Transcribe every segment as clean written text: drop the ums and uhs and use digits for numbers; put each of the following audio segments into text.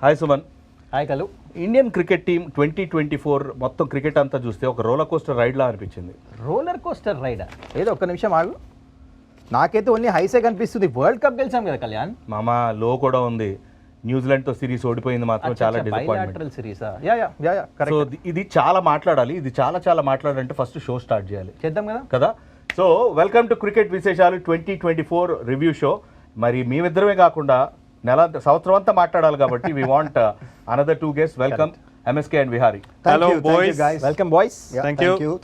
Hi Suman. Hi కలు. Indian cricket team 2024 మొత్తం cricket అంతా చూస్తే ఒక రోలర్ కోస్టర్ రైడ్లా అనిపించింది. రోలర్ కోస్టర్ రైడా? ఏదో ఒక్క నిమిషం ఆగు. నాకైతే ఓన్లీ హైసే కనిపిస్తుంది. వరల్డ్ కప్ గెలిచాం కదా కళ్యాణ్. మామ లో కూడా ఉంది. న్యూజిలాండ్తో సిరీస్ ఓడిపోయింది మాత్రం చాలా డిసప్పాయింట్మెంట్. సిరీసా? సో ఇది చాలా మాట్లాడాలి. ఇది చాలా మాట్లాడాలంటే ఫస్ట్ షో స్టార్ట్ చేయాలి. చేద్దాం కదా. సో వెల్కమ్ టు క్రికెట్ విశేషాలు 2024 రివ్యూ షో. మరి మేమిద్దరమే కాకుండా సంవత్సరం అంతా మాట్లాడాలి కాబట్టి we want another 2 guests. Welcome MSK and Vihari. Hello boys. Welcome boys.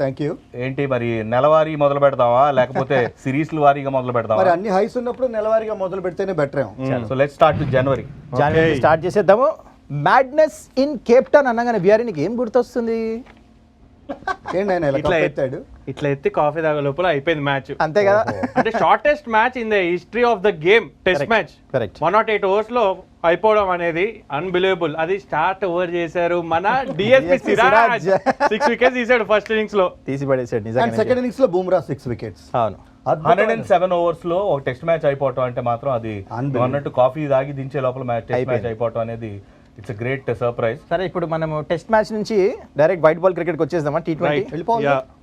Thank you. ఏంటి మరి నెలవారీ మొదలు పెడదామా లేకపోతే సిరీస్ల వారీగా మొదలు పెడదామా? మరి అన్ని హైస్ ఉన్నప్పుడు నెలవారీగా మొదలు పెడితేనే better. So let's start with January start చేసేద్దాము. మ్యాడ్నెస్ ఇన్ కేప్ టౌన్ అనగానే బిహారీ నీకు ఏం గుర్తొస్తుంది? ఇట్లా ఎత్తి కాఫీ తాగే లోపల అయిపోయింది మ్యాచ్. అంతే కదా. అంటే shortest match in the history of the game, test match. 108 overs లో అయిపోవడం అనేది అన్బిలీవబుల్. అది స్టార్ట్ ఓవర్ చేశారు మన డిఎస్పి సిరాజ్. 6 wickets తీసాడు ఫస్ట్ ఇన్నింగ్స్ లో, తీసి పడేసాడు. సెకండ్ ఇన్నింగ్స్ లో బూమ్రా 6 wickets. అవును. 107 overs లో ఒక టెస్ట్ మ్యాచ్ అయిపోవటం అంటే మాత్రం అది అన్నట్టు కాఫీ తాగి దించే లోపల టెస్ట్ మ్యాచ్ అయిపోవటం అనేది ఇట్స్ గ్రేట్ సర్ప్రైజ్. సరే, ఇప్పుడు మనం టెస్ట్ మ్యాచ్ నుంచి డైరెక్ట్ వైట్ బాల్ క్రికెట్కి వచ్చేద్దామా.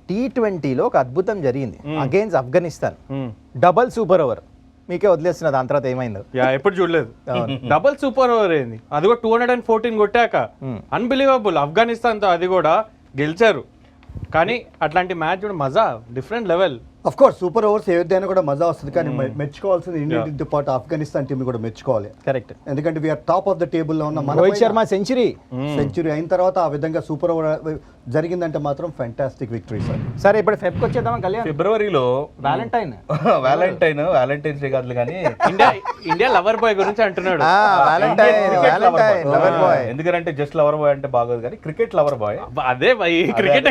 T20లో ఒక అద్భుతం జరిగింది against Afghanistan. Double super over. మీకే వదిలేస్తున్నా దాని తర్వాత ఏమైందో ఎప్పుడు చూడలేదు. డబుల్ సూపర్ ఓవర్ అయింది, అది కూడా 214 కొట్టాక. అన్బిలీవబుల్. ఆఫ్ఘనిస్తాన్ తో అది కూడా గెలిచారు. కానీ అట్లాంటి మ్యాచ్ కూడా మజా different level. Of course super overs ఏదైనా కూడా మజా వస్తుంది, కానీ మెచ్చుకోవాల్సింది ఇండియన్ తో పాటు ఆఫ్ఘనిస్తాన్ టీం కూడా మెచ్చుకోవాలి. కరెక్ట్. ఎందుకంటే we are top of the table లో ఉన్న రోహిత్ శర్మ సెంచరీ అయిన తర్వాత ఆ విధంగా సూపర్ ఓవర్ జరిగిందంటే మాత్రం ఫ్యాంటాస్టిక్ విక్టరీ సార్. సరే, ఇప్పుడు ఫెబ్కి వచ్చేద్దామా కళ్యాణ్. ఫిబ్రవరిలో వ్యాలంటైన్స్ డే కాదు కానీ ఇండియా లవర్ బాయ్ గురించి అంటున్నాడు. ఎందుకంటే జస్ట్ లవర్ బాయ్ అంటే బాగోదు కానీ క్రికెట్ లవర్ బాయ్. అదే క్రికెట్.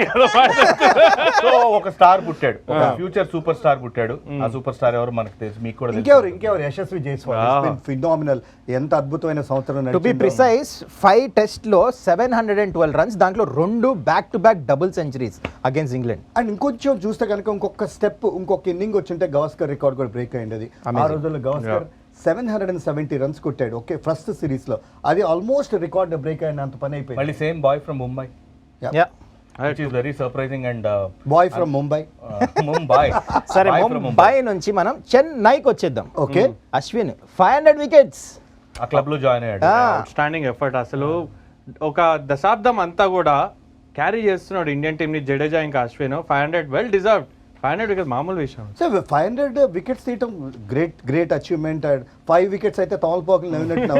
సో ఒక స్టార్ పుట్టాడు, ఒక ఫ్యూచర్ సూపర్ స్టార్ పుట్టాడు. ఆ సూపర్ స్టార్ ఎవరు మనకు తెలుసు, మీకు కూడా ఇంకెవరు యశస్వి జైస్వాల్. ఫినామినల్. ఎంత అద్భుతమైన సంవత్సరం. టు బి ప్రిసైజ్ 5 టెస్ట్ లో 712 రన్స్, దాంట్లో 2 back to back double centuries against England. And ఇంకొంచెం చూస్తే కనుక ఇంకొక ఇన్నింగ్ వచ్చింటే గవాస్కర్ రికార్డ్ కూడా బ్రేక్ అయ్యింది. ఆ రోజుల్లో గవాస్కర్ 770 రన్స్ కొట్టాడు ఓకే ఫస్ట్ సిరీస్ లో. అది ఆల్మోస్ట్ రికార్డ్ బ్రేక్ అయినంత పని అయిపోయింది. మళ్ళీ same boy from Mumbai. Which is very surprising and boy from Mumbai. సరే, ముంబై నుంచి మనం చెన్నైకి వచ్చేద్దాం. ఓకే, అశ్విన్ 500 వికెట్స్ ఆ క్లబ్ లో జాయిన్ అయ్యాడు. Outstanding effort. అసలు ఒక దశాబ్దం అంతా కూడా క్యారీ చేస్తున్నాడు ఇండియన్ టీమ్ ని జడేజా ఇంకా అశ్విన్. 500 well deserved. 500 వికెట్స్ మామూలు విషయం. సో 500 వికెట్స్ తీయటం గ్రేట్ అచీవ్మెంట్. 5 వికెట్స్ అయితే తోమలపోకలు నవ్వినట్టు.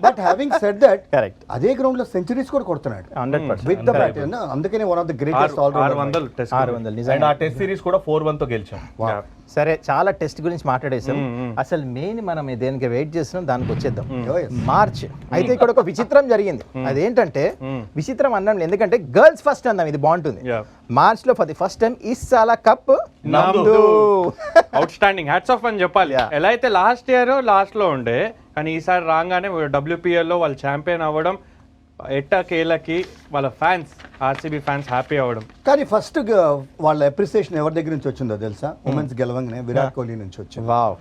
But having said that, correct, అదే గ్రౌండ్ లో సెంచరీస్ కూడా కొడుతున్నాడు 100% విత్ ద బ్యాట్. అందుకనే one of the greatest allrounder. 600 and ఆ టెస్ట్ సిరీస్ కూడా 4-1 తో గెలిచాం. సరే, చాలా టెస్ట్ గురించి మాట్లాడేసాం. అసలు మెయిన్ మనం దేనికి వెయిట్ చేస్తున్నాం దానికి వచ్చేద్దాం. మార్చ్ అయితే ఇక్కడ ఒక విచిత్రం జరిగింది. అదేంటంటే విచిత్రం అన్నాం ఎందుకంటే గర్ల్స్ ఫస్ట్ అందాం, ఇది బాగుంటుంది. మార్చ్ లో ఫర్ ది ఫస్ట్ టైం ఇస్సాలా cup outstanding. Hats off అని చెప్పాలి. ఎలా అయితే లాస్ట్ ఇయర్ లాస్ట్ లో ఉండే, కానీ ఈసారి రాగానే WPL లో వాళ్ళు ఛాంపియన్ అవ్వడం, ఎట్టకేలకి వాళ్ళ ఫ్యాన్స్, ఆర్సీబీ ఫ్యాన్స్ హ్యాపీ అవ్వడం. కానీ ఫస్ట్ వాళ్ళ అప్రిసియేషన్ ఎవరి దగ్గర నుంచి వచ్చిందో తెలుసా? ఉమెన్స్ గెలవంగానే విరాట్ కోహ్లీ నుంచి వచ్చింది. వావ్.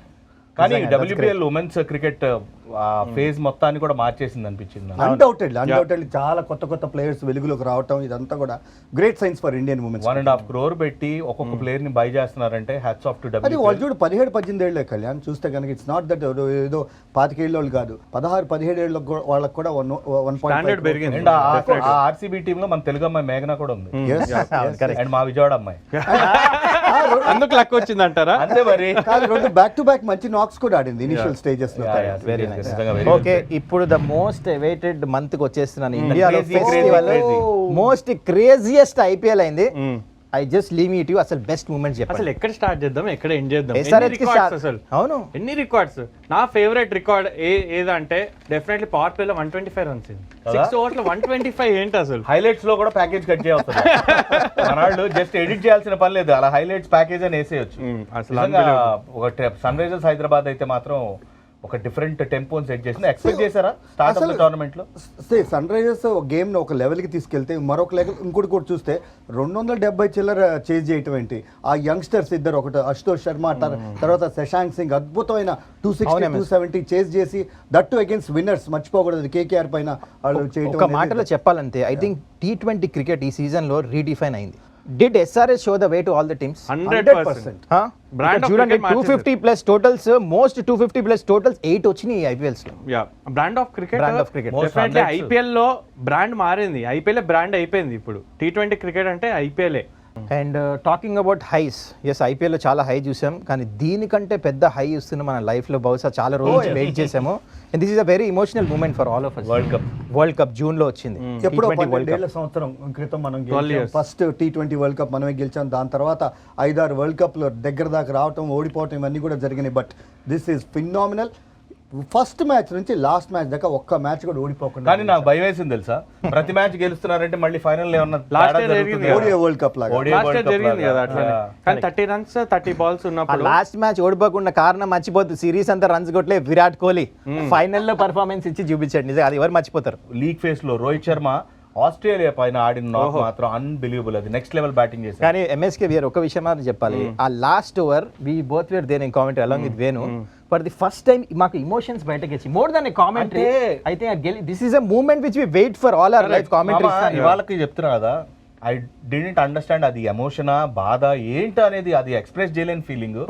కానీ WPL ఉమెన్స్ క్రికెట్ ఫేజ్ మొత్తాన్ని కూడా మార్చేసింది అనిపించింది. అన్డౌటెడ్లీ చాలా కొత్త ప్లేయర్స్ వెలుగులోకి రావటం, ఇదంతా కూడా great science for Indian women's. 1.5 crore పెట్టి ఒక్కొక్క ప్లేయర్ ని బై చేస్తున్నారంటే హ్యాట్స్ ఆఫ్ టు WPL. అది వాళ్ళు చూడు 17-18 ఏళ్లే కళ్యాణ్. చూస్తే కనుక ఇట్స్ నాట్ దట్ ఏదో 25 ఏళ్ళు కాదు, 16-17 ఏళ్ళ వాళ్ళకి కూడా 1.5 పెరిగింది. అండ్ ఆ ఆర్సీబీ టీమ్ లో మన తెలుగు అమ్మాయి మేఘనా కూడా ఉంది. అండ్ మా విజయవాడ అమ్మాయి. అందుకు లక్ వచ్చింది అంటారా? అంతే మరి. 2 బ్యాక్ టు బ్యాక్ మంచి నాక్స్ కూడా ఆడింది ఇనిషియల్ స్టేజెస్ లో. Very nice. ఓకే, ఇప్పుడు ద మోస్ట్ అవైటెడ్ మంత్ కి వచ్చేస్తున్నాను. ఇండియాలో ఫెస్టివల్ మోస్ట్ క్రేజియస్ట్ IPL అయింది. I just leave it you. అసలు బెస్ట్ మూమెంట్స్ చెప్పండి. అసలు ఎక్కడ స్టార్ట్ చేద్దాం, ఎక్కడ ఎండ్ చేద్దాం? అసలు అవును, ఎన్ని రికార్డ్స్. నా ఫేవరెట్ రికార్డ్ ఏదంటే డెఫినెట్లీ పవర్ ప్లే లో 125 రన్స్. 6 overs లో 125 ఏంటి అసలు? హైలైట్స్ లో కూడా ప్యాకేజ్ కట్ చేయవచ్చు. మనవాళ్ళు జస్ట్ ఎడిట్ చేయాల్సిన పని లేదు, అలా హైలైట్స్ ప్యాకేజ్ అని వేసేయచ్చు. అసలు ఒక సన్ రైజర్స్ హైదరాబాద్ అయితే మాత్రం ఒక డిఫరెంట్ టెంపోని సెట్ చేసిన ఎక్స్పెక్ట్ చేశారా స్టార్ట్ ఆఫ్ ద టోర్నమెంట్ లో? సన్ రైజర్స్ గేమ్ ను ఒక లెవెల్ కి తీసుకెళ్తే మరొక లెవెల్ ఇంకోటి కూడా చూస్తే 270 చిల్లర చేజ్ చేయటం ఏంటి, ఆ యంగ్స్టర్స్ ఇద్దరు, ఒకటి అశుతోష్ శర్మ తర్వాత శశాంక్ సింగ్ అద్భుతమైన 260 270 చేజ్ చేసి దట్టు అగేన్స్ట్ విన్నర్స్, మర్చిపోకూడదు కేకేఆర్ పైన వాళ్ళు చేయటం. ఒక మాటలో చెప్పాలంటే ఐ థింక్ T20 క్రికెట్ ఈ సీజన్ లో రీడిఫైన్ అయింది. Did SRH show the way to all the teams? 100%. Brand of చూడండి cricket 250 plus totals, most 250 plus totals 8 వచ్చినాయి IPLs లో. Yeah brand of cricket, Brand of cricket. Definitely Most IPL లో brand మారింది, IPL brand అయిపోయింది ఇప్పుడు. T20 cricket అంటే IPL. And talking about highs, yes IPL లో చాలా హై చూసాం, కానీ దీనికంటే పెద్ద హై ఇస్తున్న మన లైఫ్ లో బహుశా చాలా రోజులు వెయిట్ చేసాము. And this is a very emotional moment for all of us. World cup June లో వచ్చింది. ఎప్పుడో T20 World 12 Cup. ఏళ్ల సంవత్సరం క్రితం మనం 12 years. First T20 world cup మనమే గెలిచాం. దాని తర్వాత 5-6 వరల్డ్ కప్ లో దగ్గర దాకా రావటం, ఓడిపోవటం ఇవన్నీ కూడా జరిగినాయి. But this is phenomenal. First match నుంచి లాస్ట్ మ్యాచ్ దాకా ఒక్క మ్యాచ్ కూడా ఓడిపోకుండా. కానీ నాకు భయం వేసింది తెలుసా, ప్రతి మ్యాచ్ గెలుస్తున్నారంటే మళ్ళీ ఫైనల్ ఏమన్నా Last తేడా year జరుగుతుందా? జరిగింది. ఓడిఐ వరల్డ్ కప్ లాగా. ODI last World year Cup జరిగింది లాగా. కదా అట్లనే. కానీ 30 runs 30 balls ఆ ఉన్నప్పుడు లాస్ట్ మ్యాచ్ ఓడిపోకుండా కారణం మర్చిపోద్దు, సిరీస్ అంతా రన్స్ కొట్లే విరాట్ కోహ్లీ ఫైనల్ లో పర్ఫార్మెన్స్ ఇచ్చి చూపించాడు. నిజంగా అది ఎవరు మర్చిపోతారు. లీగ్ ఫేస్ లో రోహిత్ శర్మ ఆస్ట్రేలియా పైన ఆడిన నాక్ మాత్రం అన్బిలీవబుల్, అది నెక్స్ట్ లెవెల్ బ్యాటింగ్ చేశారు. కానీ ఎంఎస్కే వియర్ ఒక విషయం మాత్రం చెప్పాలి, ఆ last over we both were there in commentary along with Venu. For the first time మాకు ఇమోషన్స్ బయటకి వచ్చి మోర్ దాన్ కామెంటరీ. అయితే this is a moment which we wait for all our life commentary. ఇవాళకి చెప్తున్నా కదా, ఐ డిడ్ంట్ అండర్స్టాండ్ అది ఎమోషనా బాధ ఏంటి అనేది, అది ఎక్స్ప్రెస్ చేయలేని ఫీలింగ్.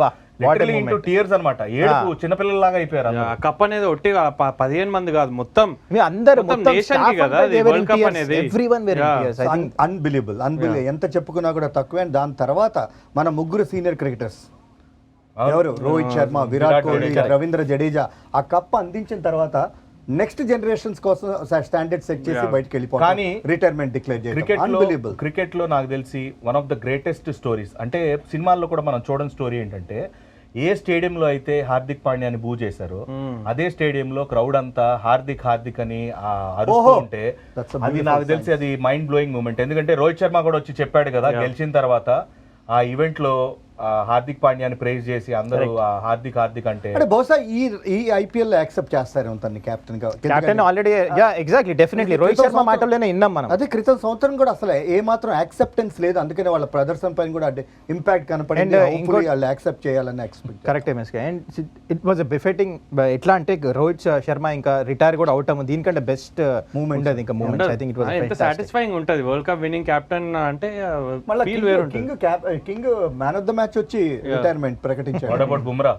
లిటరల్లీ ఇంటూ టీయర్స్ అన్నమాట. ఏడుపు చిన్నపిల్లలాగా అయిపోయారు అందరూ. కప్ అనేది ఒట్టి 15 మంది కాదు, మొత్తం అందరూ మొత్తం nation కి కదా అది World Cup అనేది. Everyone were in tears. I think unbelievable ఎంత చెప్పుకున్నా కూడా తక్కువే. దాని తర్వాత మన ముగ్గురు సీనియర్ క్రికెటర్స్ ఎవరు, రోహిత్ శర్మ, విరాట్ కోహ్లీ, రవీంద్ర జడేజా ఆ కప్ అందించిన తర్వాత నెక్స్ట్ జనరేషన్స్ కోసం స్టాండర్డ్ సెట్ చేసి బయటకు వెళ్ళిపోతారు. కానీ రిటైర్మెంట్ డిక్లేర్ చేయడం అన్బిలీవబుల్. క్రికెట్ లో నాకు తెలిసి one of the greatest stories, అంటే సినిమాల్లో కూడా మనం చూడని స్టోరీ ఏంటంటే, ఏ స్టేడియంలో అయితే హార్దిక్ పాండ్యాని బూ చేశారో అదే స్టేడియంలో క్రౌడ్ అంతా హార్దిక్ హార్దిక్ అని అరుస్తూ ఉంటే, అది నాకు తెలిసి అది మైండ్ బ్లోయింగ్ మూమెంట్. ఎందుకంటే రోహిత్ శర్మ కూడా వచ్చి చెప్పాడు కదా గెలిచిన తర్వాత ఆ ఈవెంట్ లో హార్దిక్ పాండ్యాని ప్రైజ్ చేసి అందరూ హార్దిక్ హార్దిక్ అంటే బహుశా ఈ ఐపీఎల్ లో యాక్సెప్ట్ చేస్తారు తనని కెప్టెన్ గా. Captain already exactly definitely Rohit Sharma మాటల్లోనే విన్నాం మనం. అదే క్రితం సంవత్సరం కూడా అసలు ఏ మాత్రం యాక్సెప్టెన్స్ లేదు, అందుకనే వాళ్ళ ప్రదర్శన పైన కూడా ఇంపాక్ట్ కనపడింది. వాళ్ళు యాక్సెప్ట్ చేయాలని expect. Correct MSK. And it was befitting. ఎట్లా అంటే రోహిత్ శర్మ ఇంకా రిటైర్ కూడా అవుట్ అవ్వము, దీనికంటే బెస్ట్ ఉండదు ఇంకా moments. I think it was ఎంత సాటిస్ఫైయింగ్ ఉంటది వరల్డ్ కప్ విన్నింగ్ కెప్టెన్ అంటే. ఫీల్ వేరు ఉంటుంది. King man of the match వచ్చి రిటైర్మెంట్ ప్రకటించాడు. What about Bumrah?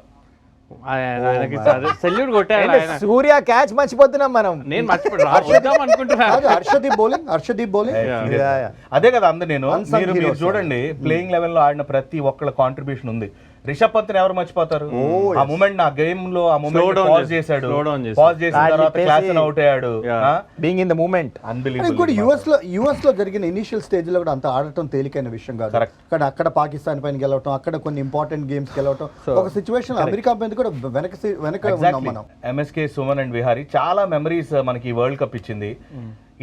ఆయనకి సెల్యూట్ కొట్టాడు ఆయన. సూర్య క్యాచ్ మర్చిపోతున్నాం మనం. నేను మర్చిపోదాం అనుకుంటున్నా. హర్షదీప్ బౌలింగ్ అదే కదా అందరు. నేను మీరు చూడండి, ప్లేయింగ్ లెవెల్ లో ఆడిన ప్రతి ఒక్కళ్ళ కాంట్రిబ్యూషన్ ఉంది. రిషబ్ పంత్ ఎవరు మర్చిపోతారు? ఆ మూమెంట్, నా గేమ్ లో ఆ మూమెంట్ పాజ్ చేశాడు, పాజ్ చేసిన తర్వాత క్లాస్ అవుట్ అయ్యాడు. బీయింగ్ ఇన్ ద మూమెంట్ ఇంకోటి యుఎస్ లో జరిగిన ఇనిషియల్ స్టేజ్ లో కూడా అంత ఆడటం తేలికైన విషయం కాదు. కానీ అక్కడ పాకిస్తాన్ పైన గెలవటం, అక్కడ కొన్ని ఇంపార్టెంట్ గేమ్స్ గెలవటం, ఒక సిచ్యువేషన్ అమెరికా పైన కూడా వెనక ఉన్నాం మనం. ఎంఎస్కే, సుమన్ అండ్ విహారీ చాలా మెమరీస్ మనకి వరల్డ్ కప్ ఇచ్చింది.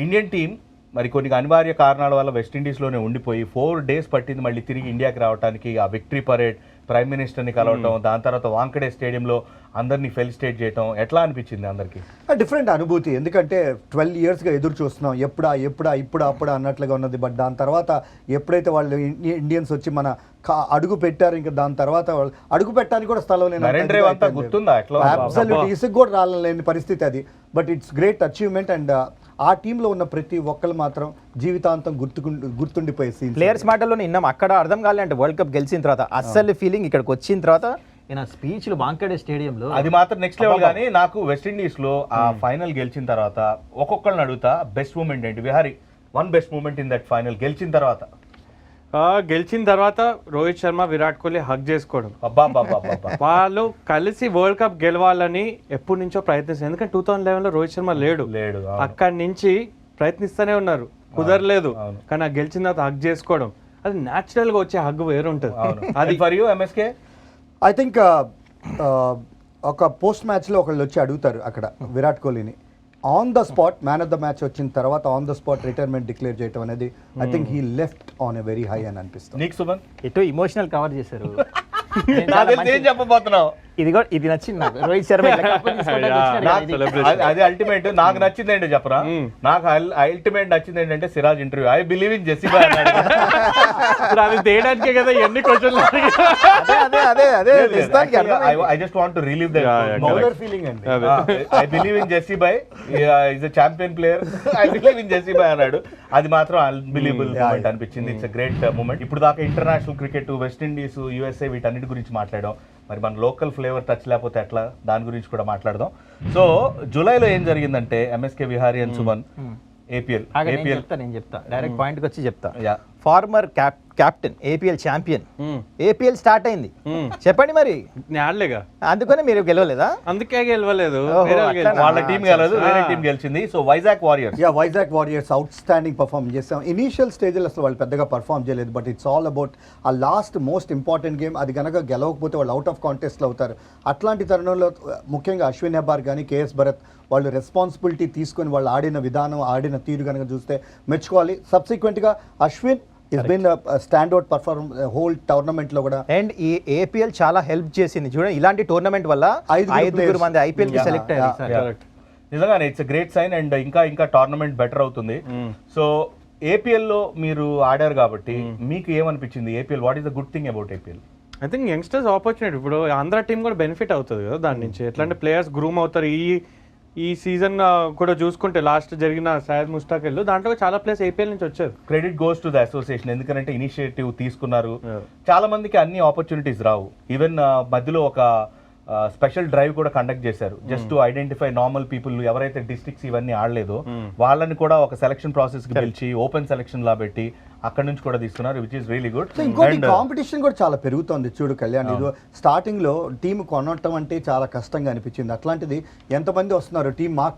ఇండియన్ టీం మరి కొన్ని అనివార్య కారణాల వల్ల వెస్టిండీస్ లోనే ఉండిపోయి 4 days పట్టింది మళ్ళీ తిరిగి ఇండియాకి రావడానికి. ఆ విక్టరీ పరేడ్, ప్రైమ్ మినిస్టర్ని కలవటం, దాని తర్వాత వాంకడే స్టేడియంలో అందరినీ ఫెలిసిటేట్ చేయటం, ఎట్లా అనిపించింది అందరికి? డిఫరెంట్ అనుభూతి. ఎందుకంటే 12 years గా ఎదురు చూస్తున్నాం, ఇప్పుడు అన్నట్లుగా ఉన్నది. బట్ దాని తర్వాత ఎప్పుడైతే వాళ్ళు ఇండియన్స్ వచ్చి మన అడుగు పెట్టారు, ఇంకా దాని తర్వాత వాళ్ళు అడుగు పెట్టడానికి కూడా స్థలం లేని ఇసుకు కూడా రాలేని పరిస్థితి అది. But it's great achievement. And ఆ టీంలో ఉన్న ప్రతి ఒక్కరు మాత్రం జీవితాంతం గుర్తుండిపోయే సీన్. ప్లేయర్స్ మాటల్లోనే విన్నాం. అక్కడ అర్థం కాలే అంటే వరల్డ్ కప్ గెలిచిన తర్వాత అస్సలు ఫీలింగ్ ఇక్కడికి వచ్చిన తర్వాత ఈయన స్పీచ్ లో వాంకడే స్టేడియంలో అది మాత్రం నెక్స్ట్ లెవెల్. కానీ నాకు వెస్టిండీస్ లో ఆ ఫైనల్ గెలిచిన తర్వాత ఒక్కొక్కరిని అడుగుతా, బెస్ట్ మూమెంట్ ఏంటి? Vihari, one best moment in that final గెలిచిన తర్వాత. రోహిత్ శర్మ, విరాట్ కోహ్లీ హగ్ చేసుకోవడం. అబ్బా వాళ్ళు కలిసి వరల్డ్ కప్ గెలవాలని ఎప్పటి నుంచో ప్రయత్నిస్తారు. ఎందుకంటే 2011 లో రోహిత్ శర్మ లేడు. అక్కడి నుంచి ప్రయత్నిస్తూనే ఉన్నారు, కుదరలేదు. కానీ ఆ గెలిచిన తర్వాత హగ్ చేసుకోవడం, అది న్యాచురల్ గా వచ్చే హగ్ వేరుంటుంది. అది for you MSK. I think ఒక పోస్ట్ మ్యాచ్ లో ఒకళ్ళు వచ్చి అడుగుతారు అక్కడ విరాట్ కోహ్లీని, on the spot man of the match వచ్చిన తర్వాత on the spot retirement declare చేయడం అనేది I think he left on a very high అని అనిపిస్తుంది. నీకు సుమన్ ఎటో ఇమోషనల్ కవర్ చేశారు. ఏం చెప్పబోతున్నావు? ఇది నచ్చింది నాకు. రోహిత్ శర్మ ఇట్లా కప్పు తీసుకుంటానికి వచ్చినాడు కదా, ఇది. celebration. అది అల్టిమేట్. నాకు నచ్చింది ఏంటో చెప్పరా, నాకు అల్టిమేట్ నచ్చింది ఏంటంటే Siraj interview, I believe in Jassi bye అన్నాడు. ఇప్పుడు అది తేయడానికే కదా ఎన్ని క్వశ్చన్లు అదే నిజానికి అర్థమైంది. I just want to relieve that bowler feeling అండి. I believe in Jassi bhai, is a champion player, I believe in Jassi bye అన్నాడు. అది మాత్రం అన్బిలీవబుల్ మూమెంట్ అనిపించింది. It's a great moment. ఇప్పుడు దాకా ఇంటర్నేషనల్ క్రికెట్, వెస్టిండీస్, యూఎస్ఏ వీటన్నిటి గురించి మాట్లాడాం. మరి మన లోకల్ ఫ్లేవర్ టచ్ లేకపోతే ఎట్లా, దాని గురించి కూడా మాట్లాడదాం. సో జూలైలో ఏం జరిగిందంటే MSK Vihari and Suman APL నేను చెప్తా డైరెక్ట్ పాయింట్ కి వచ్చి చెప్తా. Former captain, APL champion, APL start అయింది, చెప్పండి మరి. ఆడలేగా, అందుకనే మీరు గెలవలేదా? అందుకే గెలవలేదు, వాళ్ళ టీం గెలవలేదు, వేరే టీం గెలిచింది. So Vizag warriors, Vizag warriors out standing perform చేసాం. ఇనీషియల్ స్టేజ్లో అసలు వాళ్ళు పెద్దగా పర్ఫార్మ్ చేయలేదు, బట్ ఇట్స్ ఆల్ అబౌట్ ఆ లాస్ట్ మోస్ట్ ఇంపార్టెంట్ గేమ్. అది కనుక గెలవకపోతే వాళ్ళు అవుట్ ఆఫ్ కాంటెస్ట్లో అవుతారు. అట్లాంటి తరుణంలో ముఖ్యంగా అశ్విన్ హెబ్బార్ కానీ కేఎస్ భరత్ వాళ్ళు రెస్పాన్సిబిలిటీ తీసుకొని వాళ్ళు ఆడిన విధానం, ఆడిన తీరు కనుక చూస్తే మెచ్చుకోవాలి. సబ్సిక్వెంట్గా Ashwin is been standout perform whole tournament లో కూడా. అండ్ ఈ ఏపీఎల్ చాలా హెల్ప్ చేసింది చూడండి, ఇలాంటి టోర్నమెంట్ వల్ల 5 మంది ఐపీఎల్ కి సెలెక్ట్ అయ్యారు. నిజంగానే ఇట్స్ గ్రేట్ సైన్. అండ్ ఇంకా టోర్నమెంట్ బెటర్ అవుతుంది. సో ఏపీఎల్ లో మీరు ఆడారు కాబట్టి మీకు ఏమనిపించింది APL? What is the good thing about APL? I think youngsters opportunity. ఇప్పుడు ఆంధ్ర టీం కూడా బెనిఫిట్ అవుతుంది కదా దాని నుంచి. ఎట్లాంటి ప్లేయర్స్ గ్రూమ్ అవుతారు. ఈ సీజన్ కూడా చూసుకుంటే లాస్ట్ జరిగిన సయ్యద్ ముష్తాకిల్ దాంట్లో చాలా ప్లేయర్స్ ఏపీఎల్ నుంచి వచ్చారు. Credit goes to the association, ఎందుకంటే ఇనిషియేటివ్ తీసుకున్నారు. చాలా మందికి అన్ని ఆపర్చునిటీస్ రావు. ఈవెన్ మధ్యలో ఒక స్పెషల్ డ్రైవ్ కూడా కండక్ట్ చేశారు, just to identify normal people ఎవరైతే డిస్ట్రిక్ట్స్ ఇవన్నీ ఆడలేదో వాళ్ళని కూడా ఒక సెలక్షన్ ప్రాసెస్ కి పిలిచి ఓపెన్ సెలక్షన్ లా పెట్టి అక్కడ నుంచి కూడా తీసుకున్నారు, విచ్ ఇస్ రియలీ గుడ్. ఇంకోటి కాంపిటీషన్ కూడా చాలా పెరుగుతోంది చూడు కళ్యాణ్. ఇది స్టార్టింగ్ లో టీం కొనటం అంటే చాలా కష్టంగా అనిపించింది. అట్లాంటిది ఎంతమంది వస్తున్నారు టీం మాకు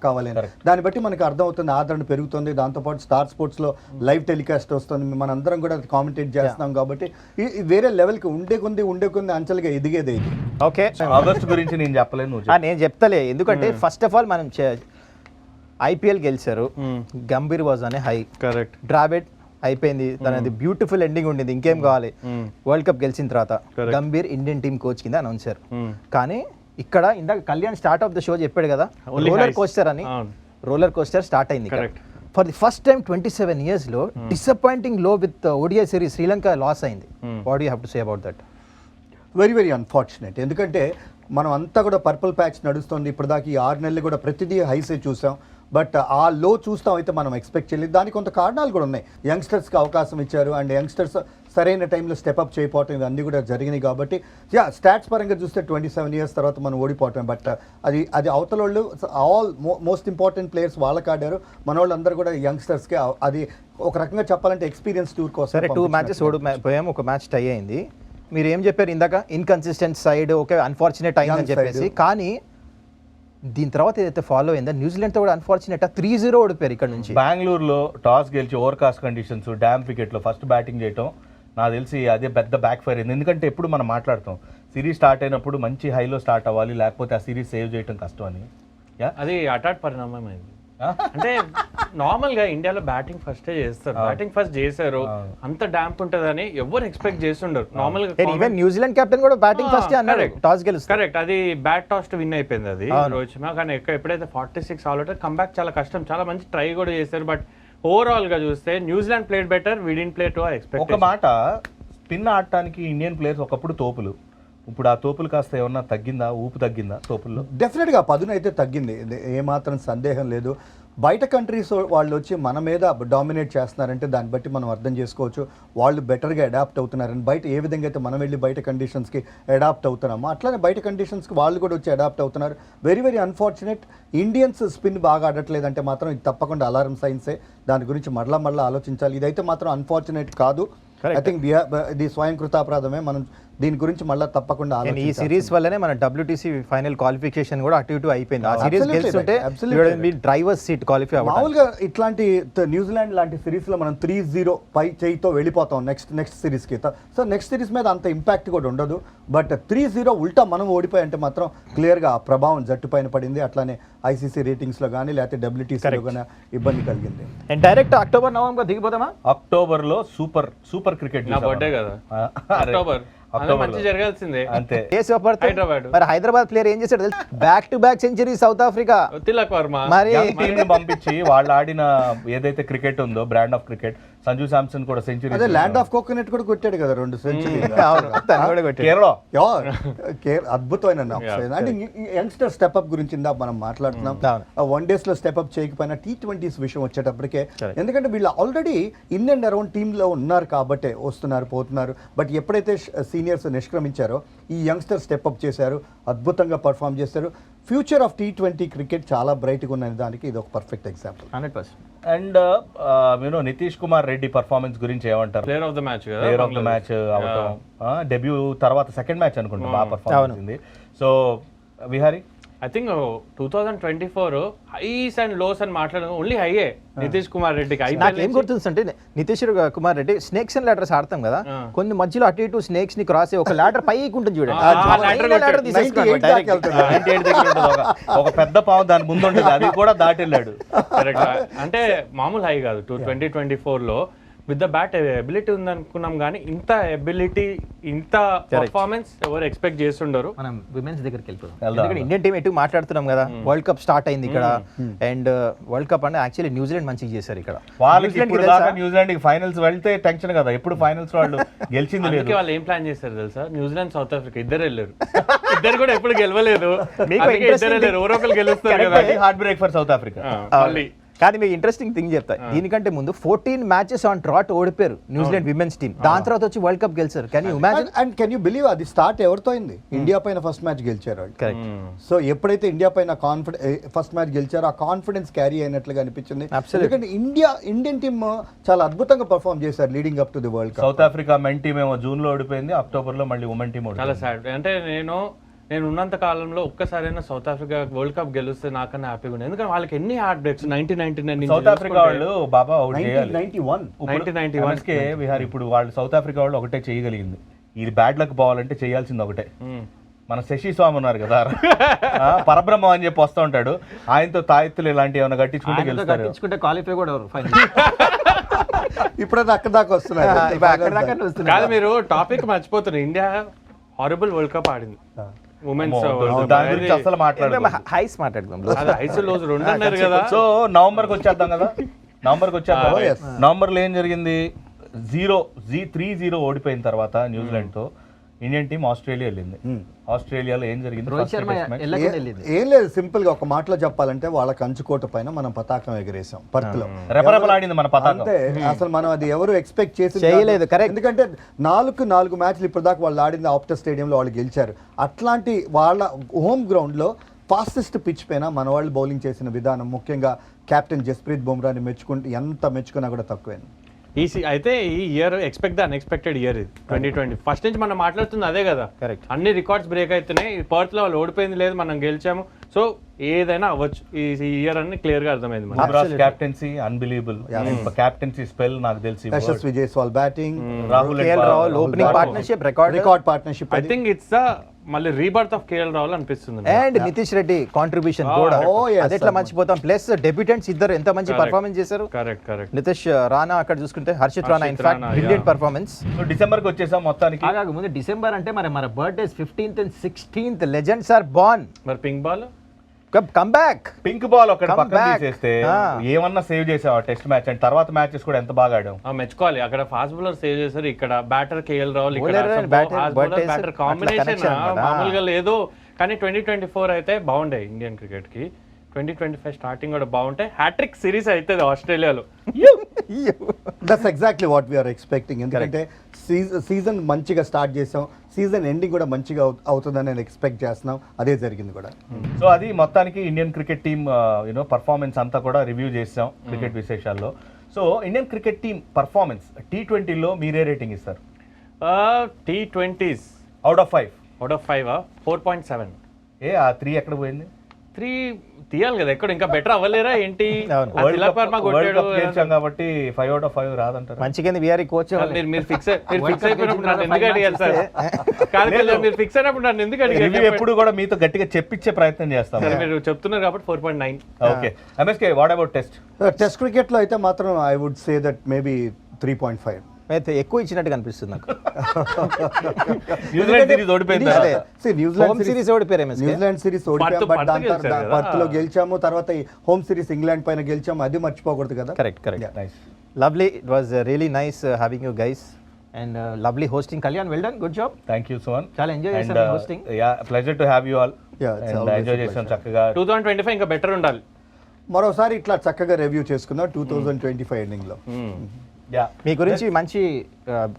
కావాలి అని, దాన్ని బట్టి మనకు అర్థమవుతుంది ఆదరణ పెరుగుతుంది. దాంతోపాటు స్టార్ స్పోర్ట్స్ లో లైవ్ టెలికాస్ట్ వస్తుంది, మనందరం కూడా కామెంటేట్ చేస్తున్నాం. కాబట్టి వేరే లెవెల్ కి ఉండే కొంది అంచెలుగా ఎదిగేది ఇది. ఓకే, ఆగస్ట్ గురించి నేను చెప్పలేను, నేను చెప్తలే. ఎందుకంటే ఫస్ట్ ఆఫ్ ఆల్ మనం ఐపీఎల్ గెలిచారు, గంభీర్ వాజ్ అనే హై, కరెక్ట్, డ్రావిడ్ అయిపోయింది, తనది బ్యూటిఫుల్ ఎండింగ్ ఉండింది, ఇంకేం కావాలి. వరల్డ్ కప్ గెలిచిన తర్వాత గంభీర్ ఇండియన్ టీమ్ కోచ్ కింద అనౌన్స్ చేశారు. కానీ ఇక్కడ ఇందాక Kalyan start of the show చెప్పాడు కదా, రోలర్ కోస్టర్ అని. రోలర్ కోస్టర్ స్టార్ట్ అయింది for the first time 27 years లో. డిసప్పాయింటింగ్ లో with ODI series Sri Lanka loss అయింది. What you have to say about that? Very very unfortunate. ఎందుకంటే మనం అంతా కూడా పర్పుల్ ప్యాచ్ నడుస్తుంది ఇప్పటిదాకా. ఈ 6 నెలలు కూడా ప్రతిదీ హైసే చూసాం, బట్ ఆ లో చూస్తాం అయితే మనం ఎక్స్పెక్ట్ చేయలేదు. దానికి కొంత కారణాలు కూడా ఉన్నాయి. యంగ్స్టర్స్కి అవకాశం ఇచ్చారు, అండ్ యంగ్స్టర్స్ సరైన టైంలో స్టెప్అప్ చేయకపోవటం ఇవన్నీ కూడా జరిగినాయి. కాబట్టి స్టాట్స్ పరంగా చూస్తే 27 years తర్వాత మనం ఓడిపోవటం. బట్ అది అవతల వాళ్ళు ఆల్ మోస్ట్ ఇంపార్టెంట్ ప్లేయర్స్ వాళ్ళకి ఆడారు, మన వాళ్ళు అందరూ కూడా యంగ్స్టర్స్కి. అది ఒక రకంగా చెప్పాలంటే ఎక్స్పీరియన్స్ టూర్ కోసం. సరే, 2 matches ఓడిపోయాం, ఒక మ్యాచ్ టై అయింది. మీరు ఏం చెప్పారు ఇందాక? ఇన్కన్సిస్టెంట్ సైడ్, ఓకే అన్ఫార్చునేట్ అయిందని చెప్పేసి. కానీ దీని తర్వాత ఏదైతే ఫాలో అయిందో న్యూజిలాండ్ తో కూడా అన్ఫార్చునేట్ 3-0 ఓడిపోయారు ఇక్కడ నుంచి. బెంగళూరులో టాస్ గెలిచి ఓవర్కాస్ట్ కండిషన్స్, డ్యామ్ వికెట్ లో ఫస్ట్ బ్యాటింగ్ చేయటం నాకు తెలిసి అదే పెద్ద బ్యాక్ ఫైర్ అయింది. ఎందుకంటే ఎప్పుడు మనం మాట్లాడతాం సిరీస్ స్టార్ట్ అయినప్పుడు మంచి హైలో స్టార్ట్ అవ్వాలి, లేకపోతే ఆ సిరీస్ సేవ్ చేయడం కష్టం అని. అది అటాట్ పరిణామం అయింది. అంటే నార్మల్ గా ఇండియాలో బ్యాటింగ్ ఫస్ట్ చేస్తారు, బ్యాటింగ్ ఫస్ట్ చేశారు, అంత డాంప్ ఉంటదని ఎవరు ఎక్స్పెక్ట్ చేస్తుండరు నార్మల్ గా. ఈవెన్ న్యూజిలాండ్ కెప్టెన్ కూడా బ్యాటింగ్ ఫస్ట్ అన్నాడు, టాస్ గెలుస్తారు. కరెక్ట్, అది బ్యాట్ టాస్ విన్ అయిపోయింది అది రోహిత్ శర్మ. కానీ ఎప్పుడైతే 46 ఆల్ అవుట్, కంబ్యాక్ చాలా కష్టం, చాలా మంచి ట్రై కూడా చేశారు. బట్ ఓవరాల్ గా చూస్తే New Zealand played better, we didn't play to expect. ఒక మాట, స్పిన్ ఆడటానికి ఇండియన్ ప్లేయర్స్ ఒకప్పుడు తోపులు, ఇప్పుడు ఆ తోపులు కాస్త ఏమన్నా తగ్గిందా? ఊపు తగ్గిందా తోపుల్లో? డెఫినెట్గా పదునైతే తగ్గింది, ఏమాత్రం సందేహం లేదు. బయట కంట్రీస్ వాళ్ళు వచ్చి మన మీద డామినేట్ చేస్తున్నారంటే దాన్ని బట్టి మనం అర్థం చేసుకోవచ్చు వాళ్ళు బెటర్గా అడాప్ట్ అవుతున్నారని. బయట ఏ విధంగా అయితే మనం వెళ్ళి బయట కండిషన్స్కి అడాప్ట్ అవుతున్నామో అట్లానే బయట కండిషన్స్కి వాళ్ళు కూడా వచ్చి అడాప్ట్ అవుతున్నారు. Very very unfortunate. Indians spin బాగా ఆడట్లేదంటే మాత్రం ఇది తప్పకుండా అలారం సైన్సే, దాని గురించి మళ్ళా ఆలోచించాలి. ఇదైతే మాత్రం అన్ఫార్చునేట్ కాదు. ఐ థింక్ ఇది స్వయం కృతాపరాధమే. మనం దీని గురించి మళ్ళీ తప్పకుండా ఈ సిరీస్ వల్లనే మన WTC ఫైనల్ క్వాలిఫికేషన్ కూడా అటు ఇటు అయిపోయింది. ఆ సిరీస్ గెలుస్తుంటే డ్రైవర్స్ సీట్ క్వాలిఫై అవ్వాలి. మామూలుగా ఇట్లాంటి న్యూజిలాండ్ లాంటి సిరీస్ లో మనం 3-0 పై చేయితో వెళ్ళిపోతాం నెక్స్ట్ సిరీస్ కి. సో నెక్స్ట్ సిరీస్ మీద అంత ఇంపాక్ట్ కూడా ఉండదు. బట్ 3-0 ఉల్టా మనం ఓడిపోయంటే మాత్రం క్లియర్ గా ఆ ప్రభావం జట్టు పైన పడింది. అట్లానే ICC రేటింగ్స్ లో కానీ లేకపోతే WTC లో కానీ ఇబ్బంది కలిగింది. డైరెక్ట్ అక్టోబర్ నవంబర్ దిగిపోతామా? అక్టోబర్ లో సూపర్ క్రికెట్ నా బర్త్డే కదా అక్టోబర్ అదే మంచి జరగాల్సిందే. అంతే. హైదరాబాద్ మరి హైదరాబాద్ ప్లేయర్ ఏం చేశాడు తెలుసు, back to back century south Africa. Tilak Varma మరి టీమ్ ని పంపించి వాళ్ళు ఆడిన ఏదైతే క్రికెట్ ఉందో, brand of cricket, Sanju Samson కూడా సెంచరీ. అదే ల్యాండ్ ఆఫ్ కోకోనట్ కూడా కొట్టాడు కదా 2 సెంచరీ. కేరళ అద్భుతమైన అంటే యంగ్స్టర్ స్టెప్అప్ గురించి ఇందాక మనం మాట్లాడుతున్నాం. వన్ డేస్ లో స్టెప్అప్ చేయకపోయినా T20s విషయం వచ్చేటప్పటికే, ఎందుకంటే వీళ్ళు already in and around team లో ఉన్నారు కాబట్టి వస్తున్నారు పోతున్నారు. బట్ ఎప్పుడైతే సీనియర్స్ నిష్క్రమించారో ఈ యంగ్స్టర్ స్టెప్అప్ చేశారు, అద్భుతంగా పర్ఫామ్ చేశారు. ఫ్యూచర్ ఆఫ్ T20 క్రికెట్ చాలా బ్రైట్గా ఉన్న దానికి ఇది ఒక perfect example. 100%. And Nitish Kumar Reddy performance గురించి ఏమంటారు? Player of the match player of the match అవటం, డెబ్యూ తర్వాత సెకండ్ మ్యాచ్ అనుకుంటా బాగా పర్ఫార్మెన్స్ ఉంది. So Vihari, I think 2024 highs and lows అని మాట్లాడడం ఓన్లీ హైయే నితీష్ కుమార్ రెడ్డికి. నాకు ఏం గుర్తుందంటే Nitish Kumar Reddy snakes and ladders ఆడతాం కదా, కొన్ని మధ్యలో అటు ఇటు స్నేక్స్ ని క్రాస్ ఒక లాడర్ పైకి ఉంటుంది చూడండి, ఒక పెద్ద పాము దాని ముందు ఉంటుంది, అది కూడా దాటి వెళ్ళాడు. అంటే మామూలు హై కాదు. 2024లో విత్ ద బ్యాట్ ఎబిలిటీ ఉందనుకున్నాం, కానీ ఇంత ఎబిలిటీ ఇంత పర్ఫార్మెన్స్ ఎవరు ఎక్స్పెక్ట్ చేస్తుండరు. మనం విమెన్స్ దగ్గరికి వెళ్ళిపోతాం. ఇండియన్ టీం ఎటు మాట్లాడుతున్నాం కదా, వరల్డ్ కప్ స్టార్ట్ అయింది ఇక్కడ, అండ్ వరల్డ్ కప్ అంటే యాక్చువల్లీ న్యూజిలాండ్ మంచిగా చేశారు ఇక్కడ. వాళ్ళకి న్యూజిలాండ్ ఫైనల్స్ వెళ్తే టెన్షన్ కదా, ఎప్పుడు ఫైనల్స్ వాళ్ళు గెలిచింది లేదు. వాళ్ళు ఏం ప్లాన్ చేశారు తెలుసా, న్యూజిలాండ్ సౌత్ ఆఫ్రికా ఇద్దరు వెళ్ళారు, ఇద్దరు కూడా ఎప్పుడు గెలవలేదు, ఇద్దరు వెళ్ళారు, ఎవరో ఒకరు గెలుస్తారు కదా. Heart break for south Africa. కానీ మీకు ఇంట్రెస్టింగ్ థింగ్ చెప్తా, దీనికంటే ముందు 14 మ్యాచెస్ ఆన్ ట్రాట్ ఓడిపోయారు న్యూజిలాండ్ విమెన్స్ టీమ్, దాని తర్వాత వచ్చి వరల్డ్ కప్ గెలిచారు. Can you imagine? And can you believe అది స్టార్ట్ ఎవరితో అయింది? ఇండియా పైన ఫస్ట్ మ్యాచ్ గెలిచారు వాళ్ళు. కరెక్ట్. సో ఎప్పుడైతే ఇండియా పైన ఫస్ట్ మ్యాచ్ గెలిచారో ఆ కాన్ఫిడెన్స్ క్యారీ అయినట్లుగా అనిపించింది. ఎందుకంటే ఇండియన్ టీమ్ చాలా అద్భుతంగా పర్ఫామ్ చేశారు leading up to the world cup. South Africa men team ఏమో జూన్ లో ఓడిపోయింది, అక్టోబర్ లో మళ్ళీ ఉమెన్ టీమ్ చాలా సాడ్. అంటే నేను ఉన్నంత కాలంలో ఒక్కసారైనా సౌత్ ఆఫ్రికా వరల్డ్ కప్ గెలిస్తే నాకన్నా హ్యాపీగా ఉంది, ఎందుకంటే వాళ్ళకి ఎన్ని హార్ట్ బ్రేక్స్. 1999 సౌత్ ఆఫ్రికా వాళ్ళు బాబా అవుట్ చేయాలి. 1991 విహార్ ఇప్పుడు వాళ్ళు సౌత్ ఆఫ్రికా వాళ్ళు ఒకటే చేయగలిగింది, ఇది బ్యాడ్ లక్ పోవాలంటే చేయాల్సింది ఒకటే. మన శశి స్వామి ఉన్నారు కదా, పరబ్రహ్మ అని చెప్పి వస్తూ ఉంటాడు, ఆయనతో తాయెత్తులు ఇలాంటివి ఏమైనా కట్టించుకుంటే క్వాలిఫై కూడా ఇప్పుడు అక్కడ దాకా వస్తున్నారు. కాదు, మీరు టాపిక్ మర్చిపోతున్నారు. ఇండియా హారబుల్ వరల్డ్ కప్ ఆడింది ఉమెన్స్. అసలు మాట్లాడదాం, హైస్ మాట్లాడదాం, హైస్ లోస్ రెండు అన్నారు కదా. సో నవంబర్కి వచ్చేద్దాం కదా, నవంబర్లో ఏం జరిగింది? 3-0 ఓడిపోయిన తర్వాత న్యూజిలాండ్ తో ఇండియన్ టీం ఆస్ట్రేలియా వెళ్ళింది. ఆస్ట్రేలియాలో ఏం జరిగింది? ఏం లేదు, సింపుల్ గా ఒక మాటలో చెప్పాలంటే వాళ్ళ కంచుకోట పైన మనం పతాకం ఎగిరేసాం పర్త్ లో. రెపరెపలాడింది మన పతాకం. అంతే, అసలు మనం అది ఎవరు ఎక్స్పెక్ట్ చేయలేదు. ఎందుకంటే 4 మ్యాచ్లు ఇప్పుడు దాకా వాళ్ళు ఆడింది ఆప్టా స్టేడియంలో వాళ్ళు గెలిచారు. అట్లాంటి వాళ్ళ హోమ్ గ్రౌండ్ లో ఫాస్టెస్ట్ పిచ్ పైన మన వాళ్ళు బౌలింగ్ చేసిన విధానం, ముఖ్యంగా కెప్టెన్ జస్ప్రీత్ బుమ్రాని ఎంత మెచ్చుకున్నా కూడా తక్కువేంది. అయితే ఈ year expect the unexpected year ఇది 2020. ఫస్ట్ నుంచి మనం మాట్లాడుతుంది అదే కదా, కరెక్ట్. అన్ని రికార్డ్స్ బ్రేక్ అవుతున్నాయి. పర్త్ లో వాళ్ళు ఓడిపోయింది లేదు, మనం గెలిచాము. సో ఏదైనా అవ్వచ్చు ఈ ఇయర్ అని క్లియర్ గా అర్థమైంది. కెప్టెన్సీ అన్బిలీవబుల్, కెప్టెన్సీ స్పెల్ నాకు తెలిసి Yashasvi Jaiswal batting, Rahul opening partnership, record partnership. I think it's మళ్ళీ రీబర్త్ ఆఫ్ కేఎల్ రాహుల్ అనిపిస్తుంది. అండ్ నితీష్ రెడ్డి కాంట్రిబ్యూషన్ కూడా అది ఎట్లా మర్చిపోతాం. ప్లస్ డెబ్యూటెంట్స్ ఇద్దరు ఎంత మంచి పర్ఫార్మెన్స్ చేశారు. కరెక్ట్. నితీష్ రాణా అక్కడ చూసుకుంటే, Harshit Rana in fact brilliant performance. December కి వచ్చేసాం మొత్తానికి. ముందు డిసెంబర్ అంటే మన birthdays 15th and 16th legends are born. మరి pink ball come back, pink ball ఒకటి పక్కన తీసేస్తే ఏమన్నా సేవ్ చేసావా టెస్ట్ మ్యాచ్ అండ్ తర్వాత మ్యాచెస్ కూడా ఎంత బాగా ఆడాం. మెచ్చుకోవాలి. అక్కడ ఫాస్ట్ బౌలర్ సేవ్ చేశారు, ఇక్కడ batter KL Rahul, batter combination మామూలుగా లేదు. కానీ 2024 అయితే బాగుండే ఇండియన్ క్రికెట్ కి. 2025 స్టార్టింగ్ కూడా బాగుంటాయి. హ్యాట్రిక్ సిరీస్ అవుతుంది ఆస్ట్రేలియాలో. That's exactly what we are expecting. ఎందుకంటే సీజన్ మంచిగా స్టార్ట్ చేసాం, సీజన్ ఎండింగ్ కూడా మంచిగా అవుతుందని నేను ఎక్స్పెక్ట్ చేస్తున్నాం. అదే జరిగింది కూడా. సో అది మొత్తానికి ఇండియన్ క్రికెట్ టీమ్ పర్ఫార్మెన్స్ అంతా కూడా రివ్యూ చేసాం క్రికెట్ విశేషాల్లో. So Indian cricket team performance T20లో మీరే రేటింగ్ ఇస్తారు? T20s out of 5 4.7. ఆ 3 ఎక్కడ పోయింది? 3 తీయాలి కదా, ఎక్కడ ఇంకా బెటర్ అవ్వలేరా ఏంటి? కాబట్టి 5 out of 5 రాదంటారు. మంచిగా విఆర్ఈ కోచ్ మీరు ఫిక్స్ అయిపోయినప్పుడు నన్ను ఎందుకు అడిగారు సార్? కాదు, మీరు ఫిక్స్ అయినప్పుడు నన్ను ఎందుకు అడిగారు? ఎప్పుడు కూడా మీతో గట్టిగా చెప్పించే ప్రయత్నం చేస్తాం. మీరు చెప్తున్నారు కాబట్టి 4.9. Okay MSK, what about test cricket లో అయితే మాత్రం I would say that maybe 3.5. అయితే ఎక్కువ ఇచ్చినట్టు కనిపిస్తుంది నాకు. న్యూజిలాండ్ సిరీస్ ఓడిపోయింది అదే. న్యూజిలాండ్ హోమ్ సిరీస్ ఓడిపోయారు MSK. న్యూజిలాండ్ సిరీస్ ఓడిపోయాం, బట్ దాని గెలిచారు తర్వాత కదా. పర్త్లో గెలిచాము, తర్వాత ఈ హోమ్ సిరీస్ ఇంగ్లాండ్ పైన గెలిచాము, అది మర్చిపోకూడదు కదా. Correct. Nice. Lovely. It was really nice having you guys and lovely hosting. Kalyan, well done. Good job. Thank you Suman. చాలా ఎంజాయ్ చేశాను మీ hosting. Pleasure to have you all. Yeah, it's always enjoy a చేసాం pleasure. చక్కగా. 2025 ఇంకా better ఉండాలి. మరోసారి ఇట్లా చక్కగా రివ్యూ చేసుకుందాం 2025 ఎండింగ్ లో. యా, మీ గురించి మంచి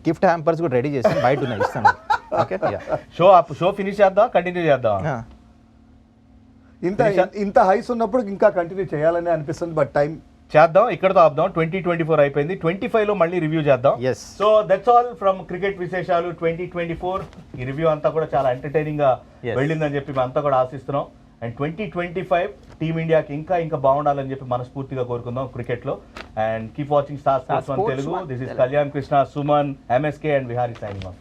గిఫ్ట్ హ్యాంపర్స్ కూడా రెడీ చేసి బయట ఉన్నాయి ఇస్తాను. ఓకే. షో ఫినిష్ చేద్దాం, కంటిన్యూ చేద్దాం. ఇంత హైస్ ఉన్నప్పుడు ఇంకా కంటిన్యూ చేయాలని అనిపిస్తుంది, బట్ టైం చేద్దాం, ఇక్కడతో ఆపుదాం. 2024 అయిపోయింది, 25 లో మళ్ళీ రివ్యూ చేద్దాం. Yes. So that's all from cricket విశేషాలు 2024. ఈ రివ్యూ అంతా కూడా చాలా ఎంటర్టైనింగ్ గా Yes. వెళ్ళిందని చెప్పి మేము అంతా కూడా ఆశిస్తున్నాం. అండ్ 2025 టీమిండియాకి ఇంకా బాగుండాలని చెప్పి మనస్ఫూర్తిగా కోరుకుందాం క్రికెట్ లో. And keep watching star sports 1 Telugu. This is Kalyan Krishna, Suman, MSK and Vihari signing off.